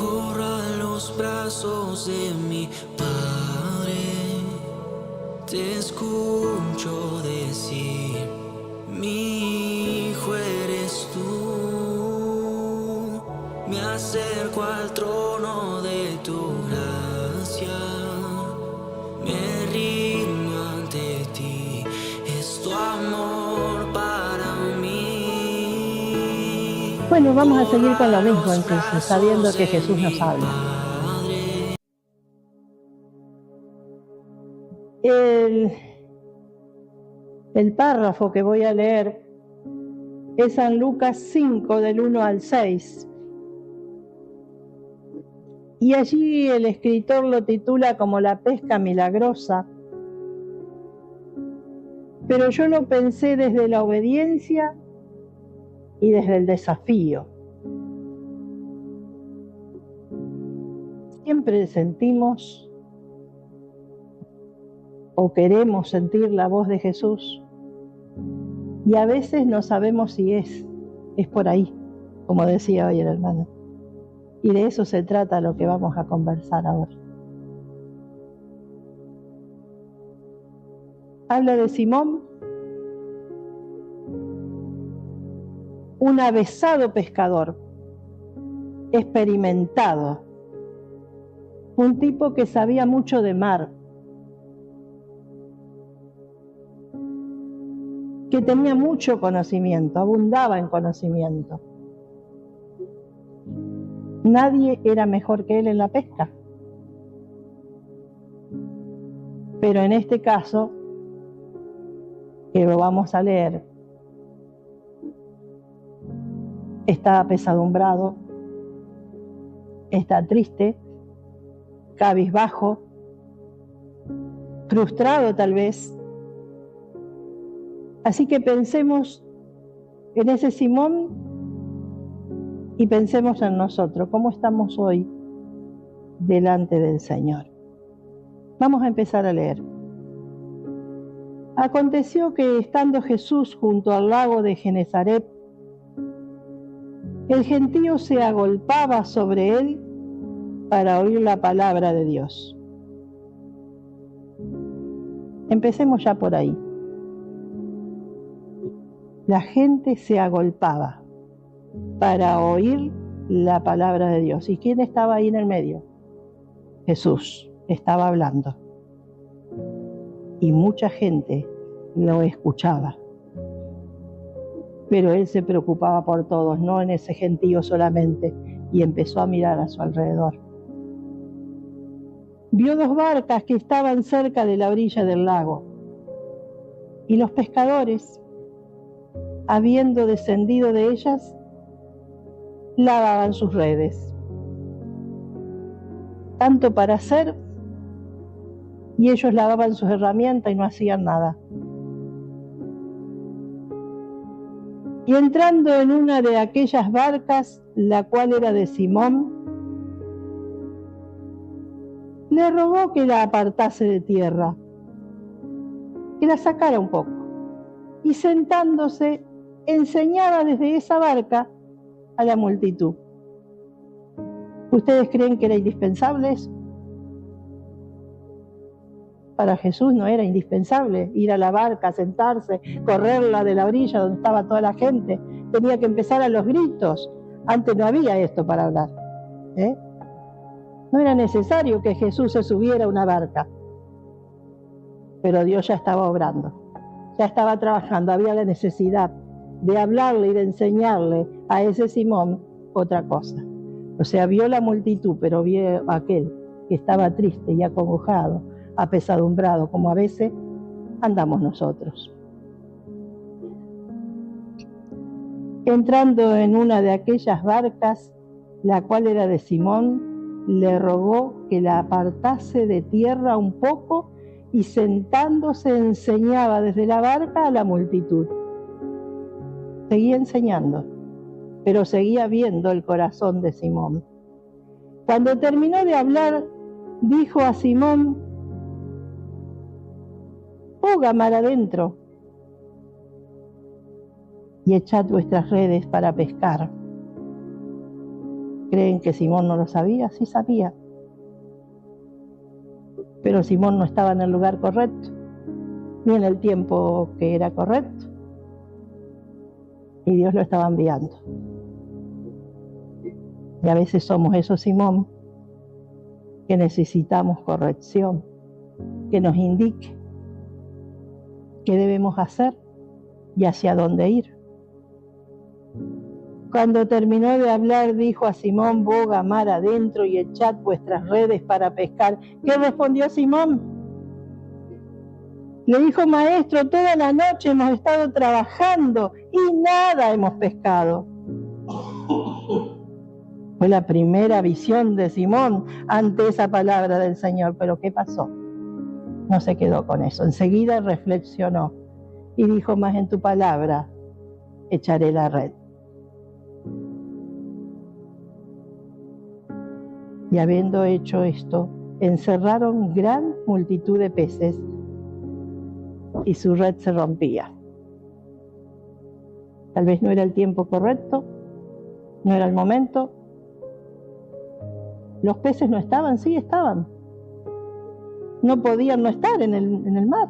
corro a los brazos de mi Padre. Te escucho decir, mi hijo eres tú. Me acerco al trono de tu gracia, me rindo ante ti, es tu amor para mí. Bueno, vamos a seguir con lo mismo entonces, sabiendo que Jesús nos habla. El párrafo que voy a leer es San Lucas 5, del 1 al 6. Y allí el escritor lo titula como la pesca milagrosa. Pero yo lo pensé desde la obediencia y desde el desafío. Siempre sentimos o queremos sentir la voz de Jesús y a veces no sabemos si es por ahí, como decía hoy el hermano. Y de eso se trata lo que vamos a conversar ahora. Habla de Simón, un avezado pescador, experimentado, un tipo que sabía mucho de mar, que tenía mucho conocimiento, abundaba en conocimiento. Nadie era mejor que él en la pesca. Pero en este caso, que lo vamos a leer, está apesadumbrado, está triste, cabizbajo, frustrado tal vez. Así que pensemos en ese Simón y pensemos en nosotros, cómo estamos hoy delante del Señor. Vamos a empezar a leer. Aconteció que estando Jesús junto al lago de Genezaret, el gentío se agolpaba sobre él para oír la palabra de Dios. Empecemos ya por ahí. La gente se agolpaba para oír la palabra de Dios. ¿Y quién estaba ahí en el medio? Jesús estaba hablando. Y mucha gente lo escuchaba. Pero él se preocupaba por todos, no en ese gentío solamente, y empezó a mirar a su alrededor. Vio 2 barcas que estaban cerca de la orilla del lago, y los pescadores, habiendo descendido de ellas, lavaban sus redes, tanto para hacer, y ellos lavaban sus herramientas y no hacían nada. Y entrando en una de aquellas barcas, la cual era de Simón, le rogó que la apartase de tierra, que la sacara un poco, y sentándose enseñaba desde esa barca a la multitud. ¿Ustedes creen que era indispensable eso? Para Jesús no era indispensable ir a la barca, sentarse, correrla de la orilla donde estaba toda la gente. Tenía que empezar a los gritos. Antes no había esto para hablar. No era necesario que Jesús se subiera a una barca. Pero Dios ya estaba obrando, ya estaba trabajando. Había la necesidad de hablarle y de enseñarle a ese Simón otra cosa. O sea, vio la multitud, pero vio a aquel que estaba triste y acongojado, apesadumbrado, como a veces andamos nosotros. Entrando en una de aquellas barcas, la cual era de Simón, le rogó que la apartase de tierra un poco y sentándose enseñaba desde la barca a la multitud. Seguía enseñando, pero seguía viendo el corazón de Simón. Cuando terminó de hablar, dijo a Simón: «Boga mar adentro y echad vuestras redes para pescar». ¿Creen que Simón no lo sabía? Sí sabía. Pero Simón no estaba en el lugar correcto, ni en el tiempo que era correcto. Y Dios lo estaba enviando. Y a veces somos esos Simón que necesitamos corrección, que nos indique qué debemos hacer y hacia dónde ir. Cuando terminó de hablar, dijo a Simón: boga mar adentro y echad vuestras redes para pescar. ¿Qué respondió Simón? Le dijo: maestro, toda la noche hemos estado trabajando y nada hemos pescado. Fue la primera visión de Simón ante esa palabra del Señor. Pero ¿qué pasó? No se quedó con eso. Enseguida reflexionó y dijo: más en tu palabra echaré la red. Y habiendo hecho esto, encerraron gran multitud de peces y su red se rompía. Tal vez no era el tiempo correcto, no era el momento. Los peces no estaban, sí estaban. No podían no estar en el mar.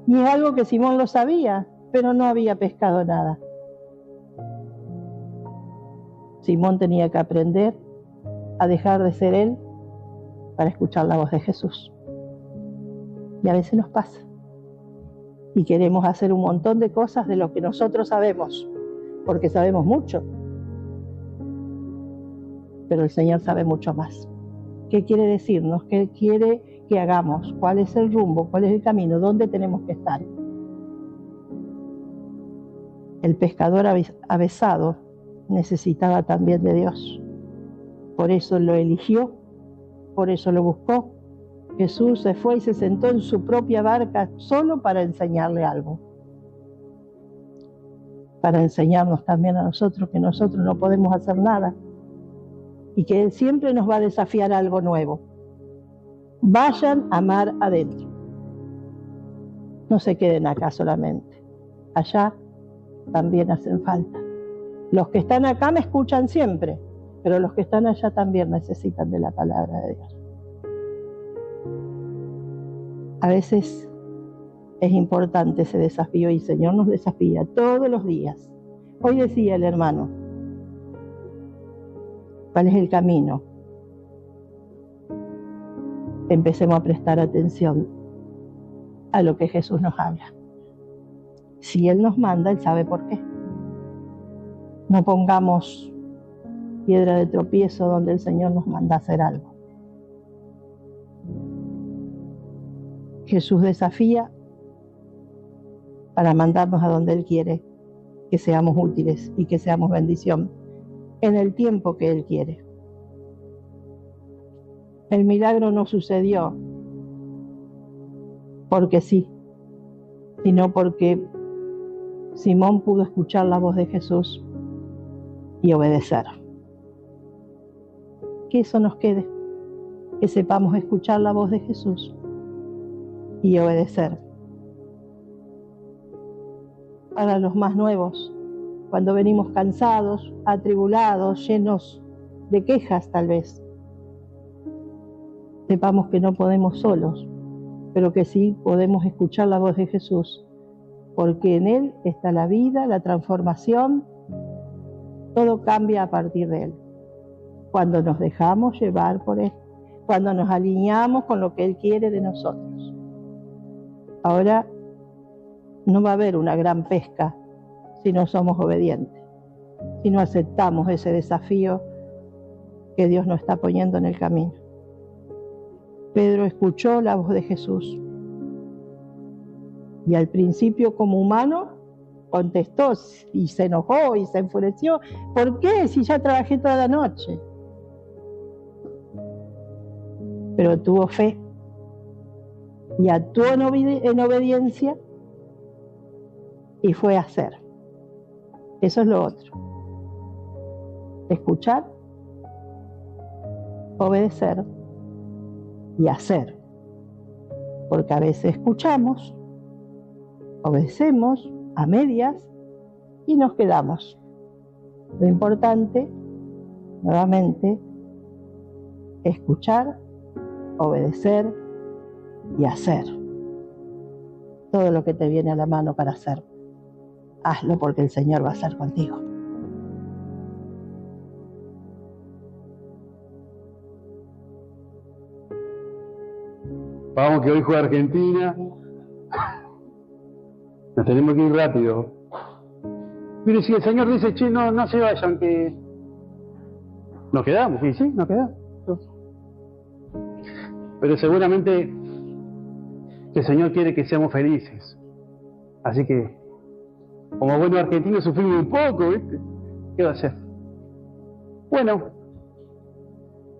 Y es algo que Simón lo sabía, pero no había pescado nada. Simón tenía que aprender a dejar de ser él para escuchar la voz de Jesús. Y a veces nos pasa. Y queremos hacer un montón de cosas de lo que nosotros sabemos, porque sabemos mucho. Pero el Señor sabe mucho más. ¿Qué quiere decirnos? ¿Qué quiere que hagamos? ¿Cuál es el rumbo? ¿Cuál es el camino? ¿Dónde tenemos que estar? El pescador avesado necesitaba también de Dios. Por eso lo eligió, por eso lo buscó. Jesús se fue y se sentó en su propia barca solo para enseñarle algo. Para enseñarnos también a nosotros que nosotros no podemos hacer nada y que Él siempre nos va a desafiar a algo nuevo. Vayan a mar adentro. No se queden acá solamente. Allá también hacen falta. Los que están acá me escuchan siempre, pero los que están allá también necesitan de la palabra de Dios. A veces es importante ese desafío y el Señor nos desafía todos los días. Hoy decía el hermano, ¿cuál es el camino? Empecemos a prestar atención a lo que Jesús nos habla. Si Él nos manda, Él sabe por qué. No pongamos piedra de tropiezo donde el Señor nos manda a hacer algo. Jesús desafía para mandarnos a donde Él quiere, que seamos útiles y que seamos bendición en el tiempo que Él quiere. El milagro no sucedió porque sí, sino porque Simón pudo escuchar la voz de Jesús y obedecer. Que eso nos quede, que sepamos escuchar la voz de Jesús y obedecer. Para los más nuevos, cuando venimos cansados, atribulados, llenos de quejas tal vez, sepamos que no podemos solos, pero que sí podemos escuchar la voz de Jesús, porque en Él está la vida, la transformación, todo cambia a partir de Él. Cuando nos dejamos llevar por Él, cuando nos alineamos con lo que Él quiere de nosotros. Ahora no va a haber una gran pesca si no somos obedientes, si no aceptamos ese desafío que Dios nos está poniendo en el camino. Pedro escuchó la voz de Jesús y al principio como humano contestó y se enojó y se enfureció. ¿Por qué? Si ya trabajé toda la noche. Pero tuvo fe y actuó en obediencia y fue a hacer. Eso es lo otro. Escuchar, obedecer y hacer. Porque a veces escuchamos, obedecemos a medias y nos quedamos. Lo importante nuevamente, escuchar, obedecer y hacer. Todo lo que te viene a la mano para hacer, hazlo porque el Señor va a estar contigo. Vamos que hoy juega Argentina. Nos tenemos que ir rápido. Mire, si el Señor dice, che, no se vayan, que nos quedamos, sí, nos quedamos. Pero seguramente que el Señor quiere que seamos felices. Así que, como buenos argentinos, sufrimos un poco, ¿viste? ¿Qué va a hacer? Bueno,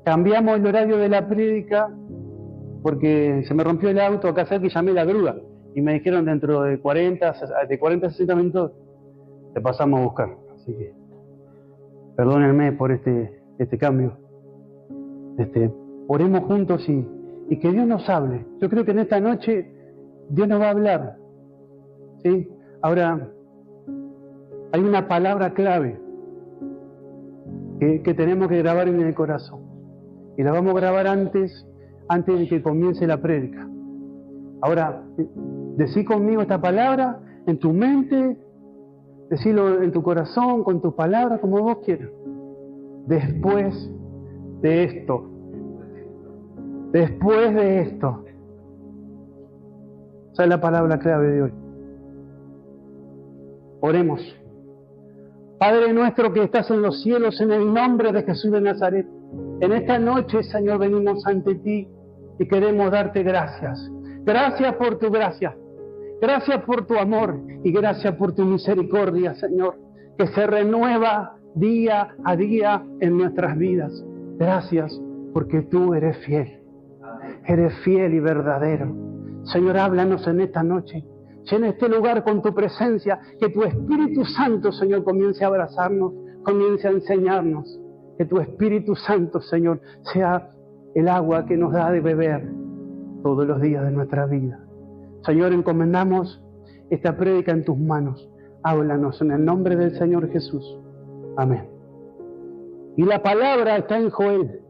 cambiamos el horario de la prédica porque se me rompió el auto acá cerca y llamé a la grúa. Y me dijeron dentro de 40 a 60 minutos te pasamos a buscar. Así que, perdónenme por este cambio. Oremos juntos y que Dios nos hable. Yo creo que en esta noche Dios nos va a hablar. ¿Sí? Ahora, hay una palabra clave que tenemos que grabar en el corazón. Y la vamos a grabar antes de que comience la prédica. Ahora, decí conmigo esta palabra en tu mente, decilo en tu corazón, con tus palabras, como vos quieras. Después de esto. Después de esto. Esa es la palabra clave de hoy. Oremos. Padre nuestro que estás en los cielos, en el nombre de Jesús de Nazaret, en esta noche, Señor, venimos ante ti y queremos darte gracias. Gracias por tu gracia. Gracias por tu amor y gracias por tu misericordia, Señor, que se renueva día a día en nuestras vidas. Gracias porque tú eres fiel. Eres fiel y verdadero. Señor, háblanos en esta noche. Llena este lugar con tu presencia. Que tu Espíritu Santo, Señor, comience a abrazarnos, comience a enseñarnos. Que tu Espíritu Santo, Señor, sea el agua que nos da de beber todos los días de nuestra vida. Señor, encomendamos esta prédica en tus manos. Háblanos en el nombre del Señor Jesús. Amén. Y la palabra está en Joel,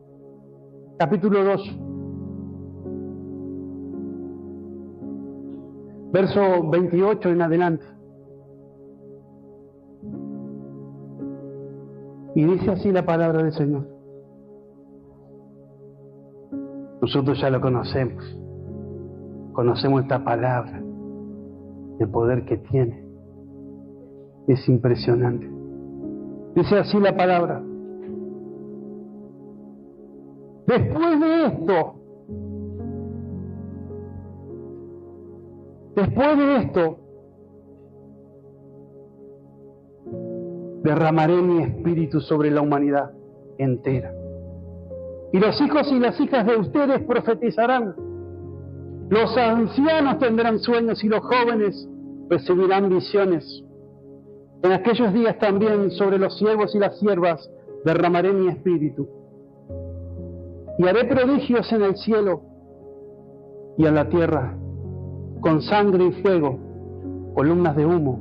capítulo 2. Verso 28 en adelante. Y dice así la palabra del Señor. Nosotros ya lo conocemos. Conocemos esta palabra, el poder que tiene. Es impresionante. Dice así la palabra. Después de esto, derramaré mi espíritu sobre la humanidad entera. Y los hijos y las hijas de ustedes profetizarán. Los ancianos tendrán sueños y los jóvenes recibirán visiones. En aquellos días también sobre los siervos y las siervas derramaré mi espíritu. Y haré prodigios en el cielo y en la tierra, con sangre y fuego, columnas de humo.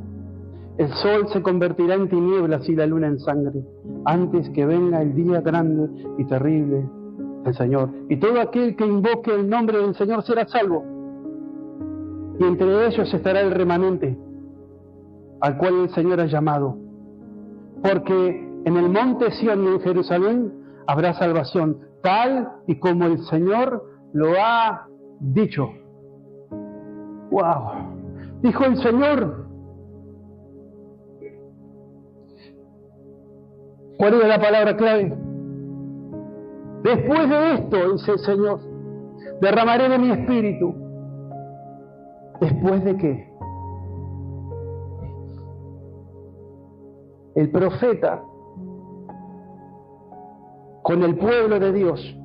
El sol se convertirá en tinieblas y la luna en sangre, antes que venga el día grande y terrible del Señor. Y todo aquel que invoque el nombre del Señor será salvo. Y entre ellos estará el remanente, al cual el Señor ha llamado. Porque en el monte Sión y en Jerusalén habrá salvación, tal y como el Señor lo ha dicho. ¡Wow! Dijo el Señor. ¿Cuál es la palabra clave? Después de esto, dice el Señor, derramaré de mi espíritu. ¿Después de qué? El profeta, con el pueblo de Dios,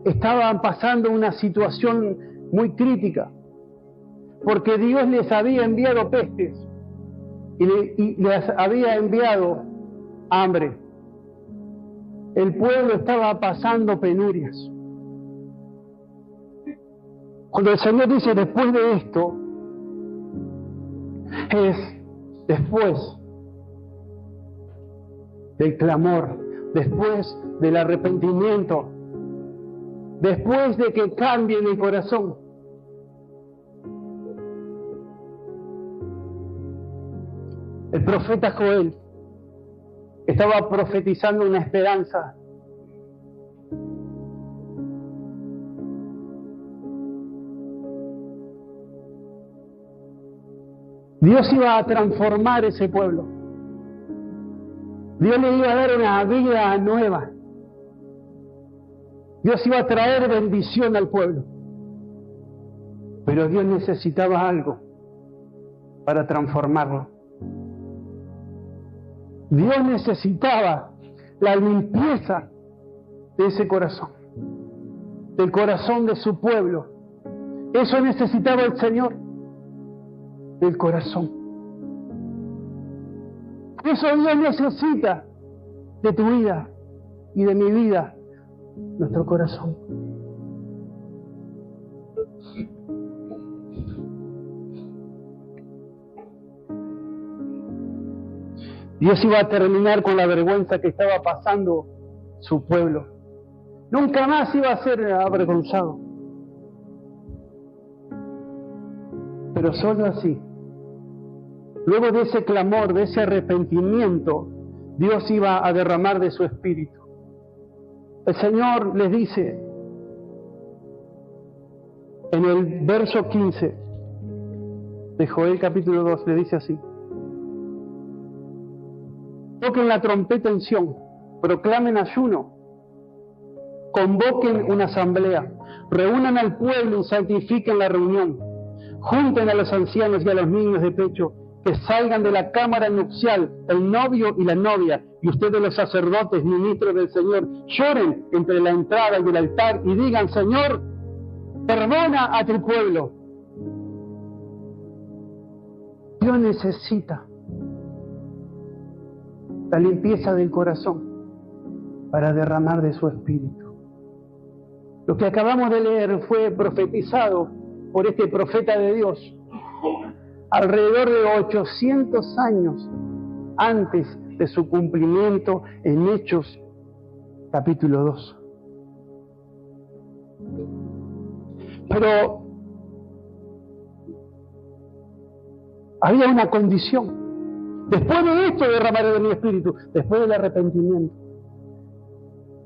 estaban pasando una situación muy crítica, porque Dios les había enviado pestes y les había enviado hambre. El pueblo estaba pasando penurias. Cuando el Señor dice después de esto, es después del clamor, después del arrepentimiento, después de que cambien el corazón. El profeta Joel estaba profetizando una esperanza. Dios iba a transformar ese pueblo. Dios le iba a dar una vida nueva. Dios iba a traer bendición al pueblo. Pero Dios necesitaba algo para transformarlo. Dios necesitaba la limpieza de ese corazón, del corazón de su pueblo. Eso necesitaba el Señor, del corazón. Eso Dios necesita de tu vida y de mi vida, nuestro corazón. Dios iba a terminar con la vergüenza que estaba pasando su pueblo. Nunca más iba a ser avergonzado. Pero solo así, luego de ese clamor, de ese arrepentimiento, Dios iba a derramar de su espíritu. El Señor les dice en el verso 15 de Joel capítulo 2, le dice así: toquen la trompeta en Sión, proclamen ayuno, convoquen una asamblea, reúnan al pueblo y santifiquen la reunión, junten a los ancianos y a los niños de pecho, que salgan de la cámara nupcial el novio y la novia, y ustedes los sacerdotes, ministros del Señor, lloren entre la entrada y el altar y digan: Señor, perdona a tu pueblo. Dios necesita la limpieza del corazón para derramar de su espíritu. Lo que acabamos de leer fue profetizado por este profeta de Dios alrededor de 800 años antes de su cumplimiento en Hechos capítulo 2. Pero había una condición. Después de esto derramaré de mi espíritu, después del arrepentimiento.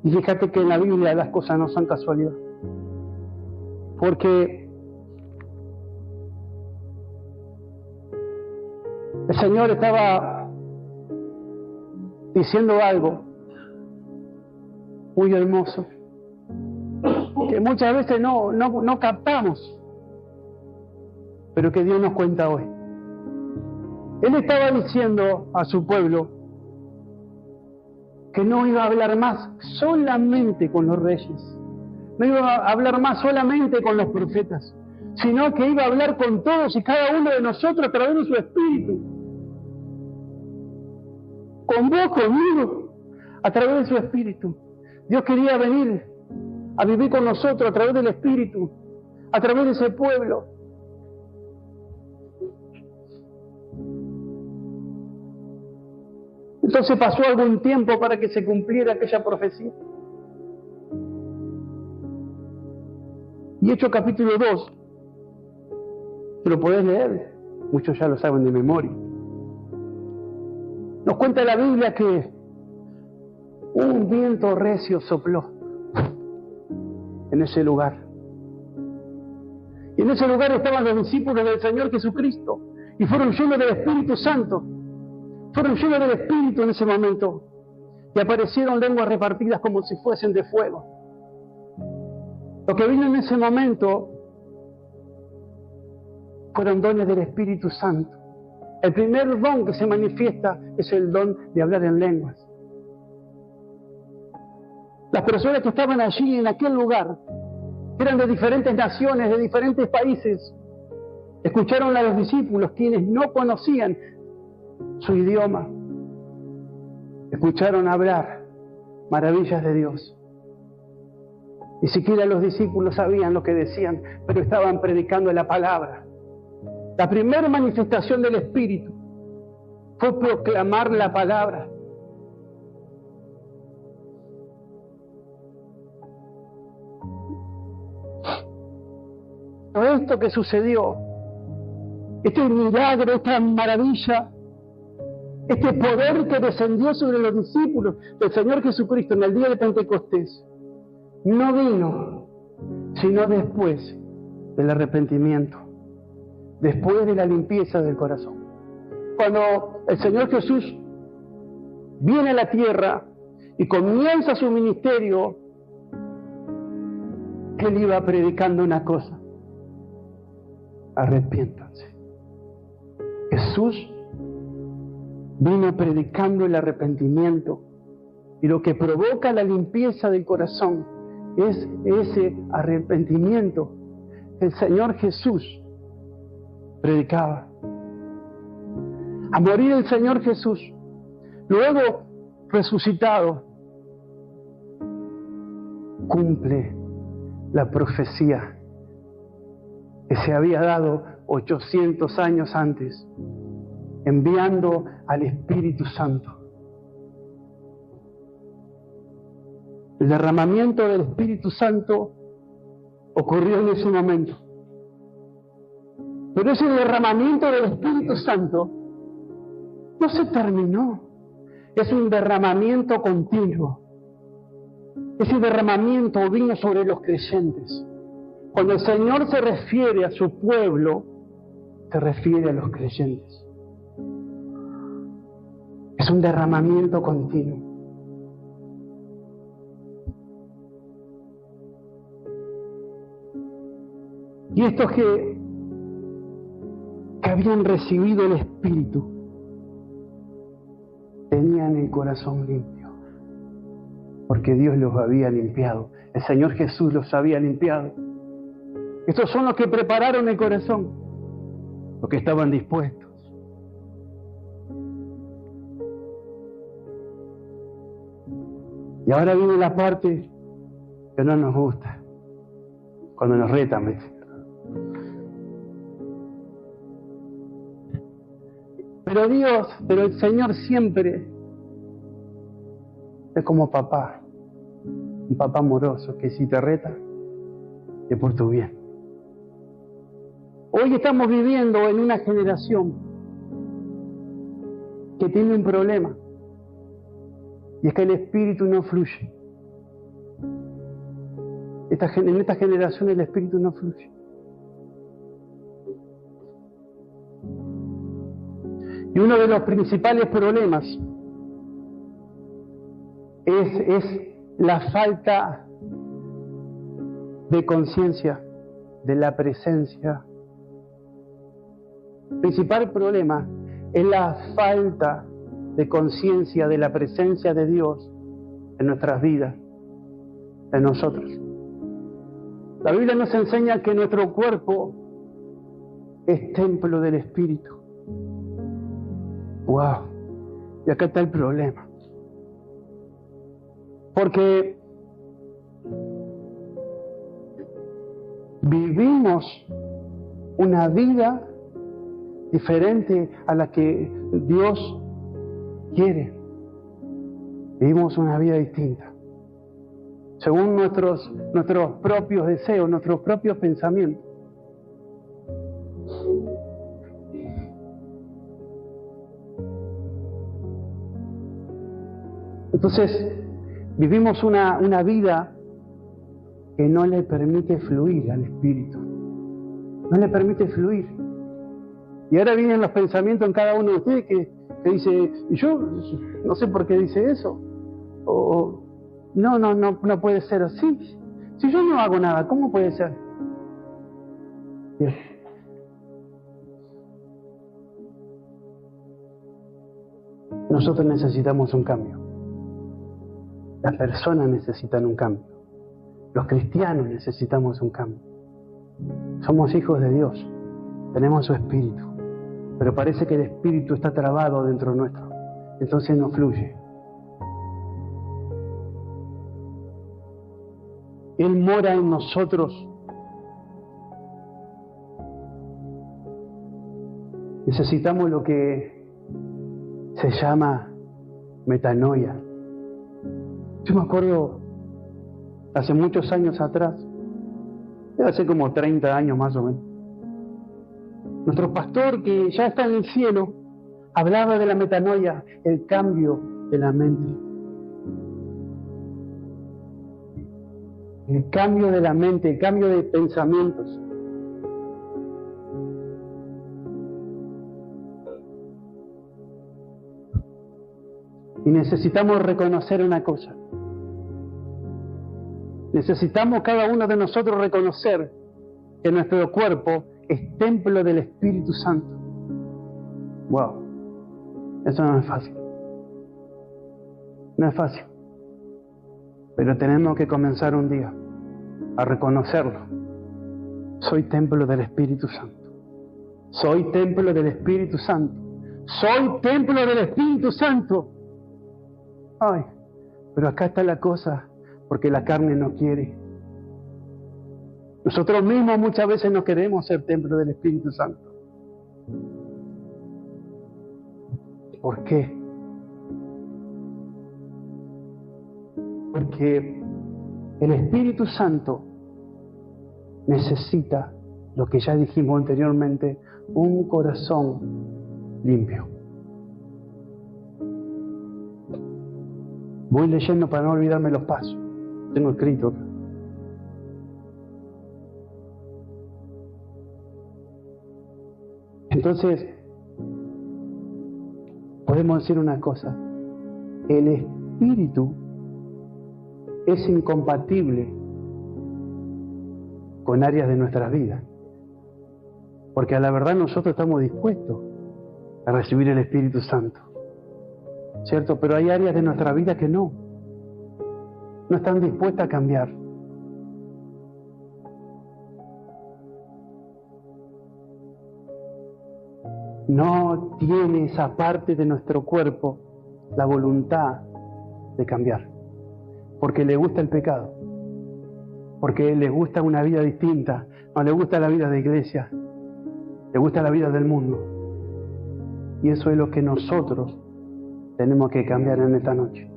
Y fíjate que en la Biblia las cosas no son casualidad. Porque el Señor estaba diciendo algo muy hermoso, que muchas veces no captamos, pero que Dios nos cuenta hoy. Él estaba diciendo a su pueblo que no iba a hablar más solamente con los reyes, no iba a hablar más solamente con los profetas, sino que iba a hablar con todos y cada uno de nosotros a través de su espíritu. Con vos, conmigo, a través de su espíritu. Dios quería venir a vivir con nosotros a través del espíritu, a través de ese pueblo. Entonces pasó algún tiempo para que se cumpliera aquella profecía. Y Hechos capítulo 2, que lo podés leer, muchos ya lo saben de memoria. Nos cuenta la Biblia que un viento recio sopló en ese lugar. Y en ese lugar estaban los discípulos del Señor Jesucristo y fueron llenos del Espíritu Santo. Fueron llenos del Espíritu en ese momento y aparecieron lenguas repartidas como si fuesen de fuego. Lo que vino en ese momento fueron dones del Espíritu Santo. El primer don que se manifiesta es el don de hablar en lenguas. Las personas que estaban allí en aquel lugar, que eran de diferentes naciones, de diferentes países, escucharon a los discípulos, quienes no conocían su idioma, escucharon hablar maravillas de Dios. Ni siquiera los discípulos sabían lo que decían, pero estaban predicando la palabra. La primera manifestación del Espíritu fue proclamar la palabra. momento, esto que sucedió, este milagro, esta maravilla, este poder que descendió sobre los discípulos del Señor Jesucristo en el día de Pentecostés, no vino sino después del arrepentimiento, después de la limpieza del corazón. Cuando el Señor Jesús viene a la tierra y comienza su ministerio, Él iba predicando una cosa: arrepiéntanse. Jesús vino predicando el arrepentimiento, y lo que provoca la limpieza del corazón es ese arrepentimiento que el Señor Jesús predicaba. A morir el Señor Jesús, luego resucitado, cumple la profecía que se había dado 800 años antes, enviando al Espíritu Santo. El derramamiento del Espíritu Santo ocurrió en ese momento. Pero ese derramamiento del Espíritu Santo no se terminó. Es un derramamiento continuo. Ese derramamiento vino sobre los creyentes. Cuando el Señor se refiere a su pueblo, se refiere a los creyentes. Es un derramamiento continuo. Y estos que habían recibido el Espíritu tenían el corazón limpio, porque Dios los había limpiado. El Señor Jesús los había limpiado. Estos son los que prepararon el corazón, los que estaban dispuestos. Y ahora viene la parte que no nos gusta, cuando nos retan, ¿ves? Pero el Señor siempre es como papá, un papá amoroso que si te reta, es por tu bien. Hoy estamos viviendo en una generación que tiene un problema, y es que el Espíritu no fluye. En esta generación el Espíritu no fluye. Y uno de los principales problemas es la falta de conciencia de la presencia. El principal problema es la falta de conciencia de la presencia de Dios en nuestras vidas, en nosotros. La Biblia nos enseña que nuestro cuerpo es templo del Espíritu. ¡Wow! Y acá está el problema. Porque vivimos una vida diferente a la que Dios quiere. Vivimos una vida distinta, según nuestros propios deseos, nuestros propios pensamientos. Entonces, vivimos una vida que no le permite fluir al Espíritu. No le permite fluir. Y ahora vienen los pensamientos en cada uno de ustedes que dice, y yo no sé por qué dice eso. O no puede ser así. Si yo no hago nada, ¿cómo puede ser? Bien. Nosotros necesitamos un cambio. Las personas necesitan un cambio. Los cristianos necesitamos un cambio. Somos hijos de Dios. Tenemos su Espíritu. Pero parece que el Espíritu está trabado dentro nuestro. Entonces no fluye. Él mora en nosotros. Necesitamos lo que se llama metanoia. Yo me acuerdo, hace muchos años atrás, Debe ser como 30 años más o menos. Nuestro pastor, que ya está en el cielo, hablaba de la metanoia, el cambio de la mente. El cambio de la mente, el cambio de pensamientos. Y necesitamos reconocer una cosa. Necesitamos cada uno de nosotros reconocer que nuestro cuerpo es templo del Espíritu Santo. Wow, eso no es fácil. No es fácil. Pero tenemos que comenzar un día a reconocerlo. Soy templo del Espíritu Santo. Soy templo del Espíritu Santo. Soy templo del Espíritu Santo. Ay, pero acá está la cosa, porque la carne no quiere. Nosotros mismos muchas veces no queremos ser templo del Espíritu Santo. ¿Por qué? Porque el Espíritu Santo necesita, lo que ya dijimos anteriormente, un corazón limpio. Voy leyendo para no olvidarme los pasos. Tengo escrito. Entonces, podemos decir una cosa. El Espíritu es incompatible con áreas de nuestras vidas. Porque a la verdad nosotros estamos dispuestos a recibir el Espíritu Santo. ¿Cierto? Pero hay áreas de nuestra vida que no están dispuestas a cambiar. No tiene esa parte de nuestro cuerpo la voluntad de cambiar, porque le gusta el pecado, porque le gusta una vida distinta, no le gusta la vida de iglesia, le gusta la vida del mundo. Y eso es lo que nosotros tenemos que cambiar en esta noche.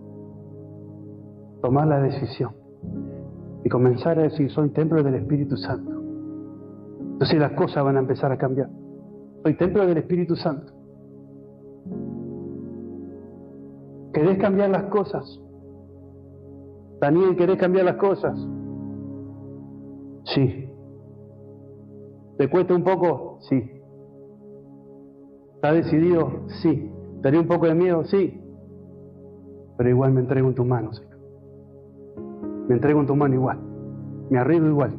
Tomar la decisión y comenzar a decir: soy templo del Espíritu Santo. Entonces las cosas van a empezar a cambiar. Soy templo del Espíritu Santo. ¿Querés cambiar las cosas? Daniel, ¿querés cambiar las cosas? Sí. ¿Te cuesta un poco? Sí. ¿Estás decidido? Sí. ¿Te haría un poco de miedo? Sí. Pero igual me entrego en tus manos, Señor. Me entrego en tu mano igual. Me arriesgo igual.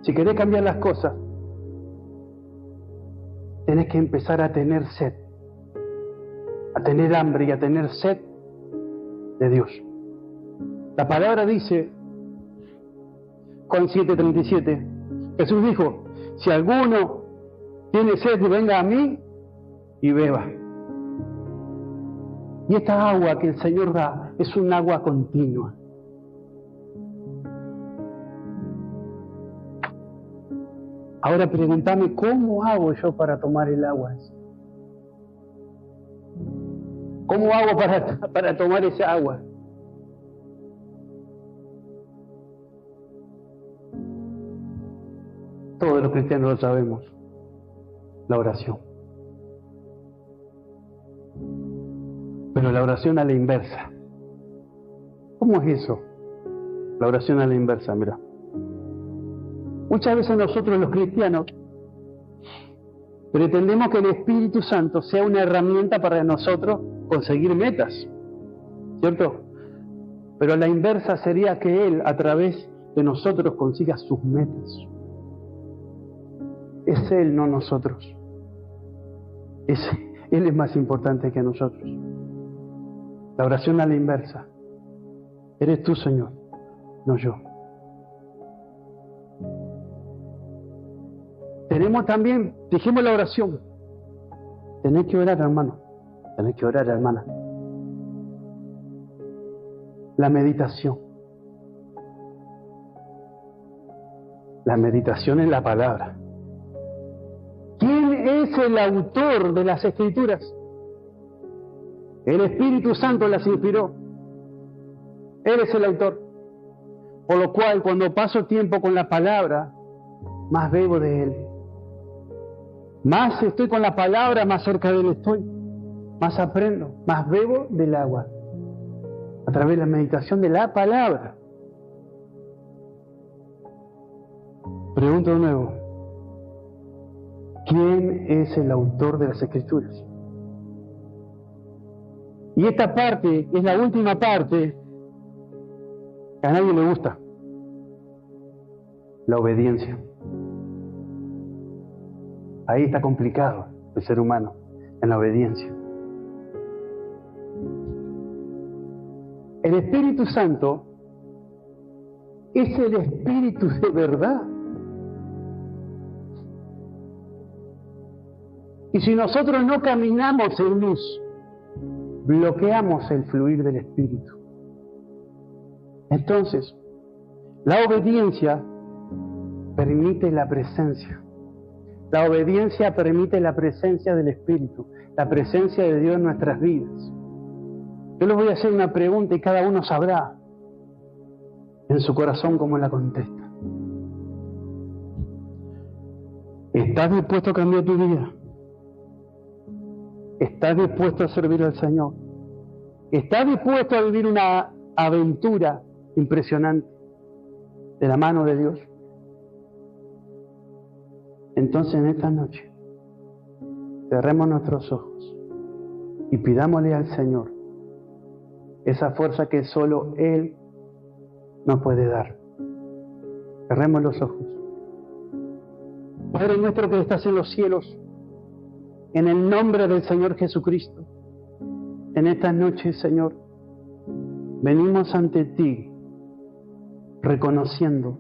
Si querés cambiar las cosas, tenés que empezar a tener sed, a tener hambre y a tener sed de Dios. La palabra dice, Juan 7:37, Jesús dijo: si alguno tiene sed, venga a mí y beba. Y esta agua que el Señor da es un agua continua. Ahora pregúntame, ¿cómo hago yo para tomar el agua? ¿Cómo hago para tomar esa agua? Todos los cristianos lo sabemos. La oración. Pero la oración a la inversa. ¿Cómo es eso? La oración a la inversa, mira. Muchas veces nosotros los cristianos pretendemos que el Espíritu Santo sea una herramienta para nosotros conseguir metas, ¿cierto? Pero la inversa sería que Él a través de nosotros consiga sus metas. Es Él, no nosotros. Él es más importante que nosotros. La oración a la inversa. Eres tú, Señor, no yo. Tenemos también, dijimos la oración. Tenés que orar, hermano. Tenés que orar, hermana. La meditación. La meditación en la palabra. ¿Quién es el autor de las Escrituras? El Espíritu Santo las inspiró. Él es el autor. Por lo cual, cuando paso tiempo con la palabra, más bebo de Él. Más estoy con la palabra, más cerca de Él estoy. Más aprendo, más bebo del agua. A través de la meditación de la palabra. Pregunto de nuevo. ¿Quién es el autor de las Escrituras? Y esta parte es la última parte que a nadie le gusta. La obediencia. Ahí está complicado el ser humano, en la obediencia. El Espíritu Santo es el Espíritu de verdad. Y si nosotros no caminamos en luz, bloqueamos el fluir del Espíritu. Entonces, la obediencia permite la presencia. La obediencia permite la presencia del Espíritu, la presencia de Dios en nuestras vidas. Yo les voy a hacer una pregunta y cada uno sabrá en su corazón cómo la contesta. ¿Estás dispuesto a cambiar tu vida? ¿Estás dispuesto a servir al Señor? ¿Estás dispuesto a vivir una aventura impresionante de la mano de Dios? Entonces en esta noche cerremos nuestros ojos y pidámosle al Señor esa fuerza que solo Él nos puede dar. Cerremos los ojos. Padre nuestro que estás en los cielos, en el nombre del Señor Jesucristo, en esta noche, Señor, venimos ante ti reconociendo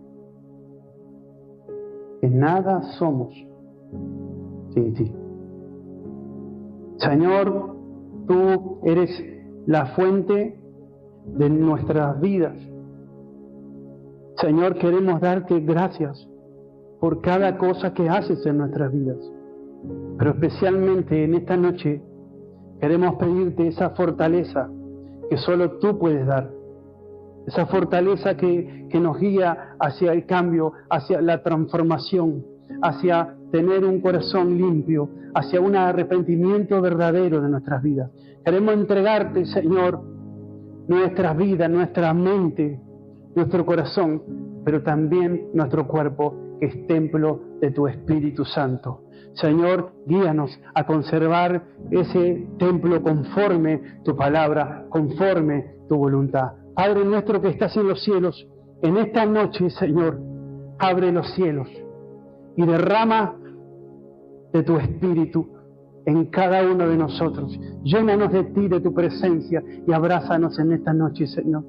que nada somos sin ti. Señor, tú eres la fuente de nuestras vidas. Señor, queremos darte gracias por cada cosa que haces en nuestras vidas. Pero especialmente en esta noche queremos pedirte esa fortaleza que solo tú puedes dar. Esa fortaleza que nos guía hacia el cambio, hacia la transformación, hacia tener un corazón limpio, hacia un arrepentimiento verdadero de nuestras vidas. Queremos entregarte, Señor, nuestras vidas, nuestra mente, nuestro corazón, pero también nuestro cuerpo, que es templo de tu Espíritu Santo. Señor, guíanos a conservar ese templo conforme tu palabra, conforme tu voluntad. Padre nuestro que estás en los cielos, en esta noche, Señor, abre los cielos y derrama de tu Espíritu en cada uno de nosotros. Llénanos de ti, de tu presencia, y abrázanos en esta noche, Señor.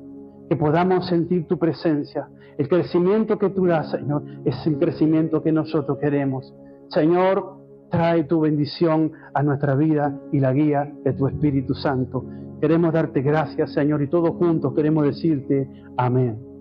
Que podamos sentir tu presencia. El crecimiento que tú das, Señor, es el crecimiento que nosotros queremos. Señor, trae tu bendición a nuestra vida y la guía de tu Espíritu Santo. Queremos darte gracias, Señor, y todos juntos queremos decirte amén.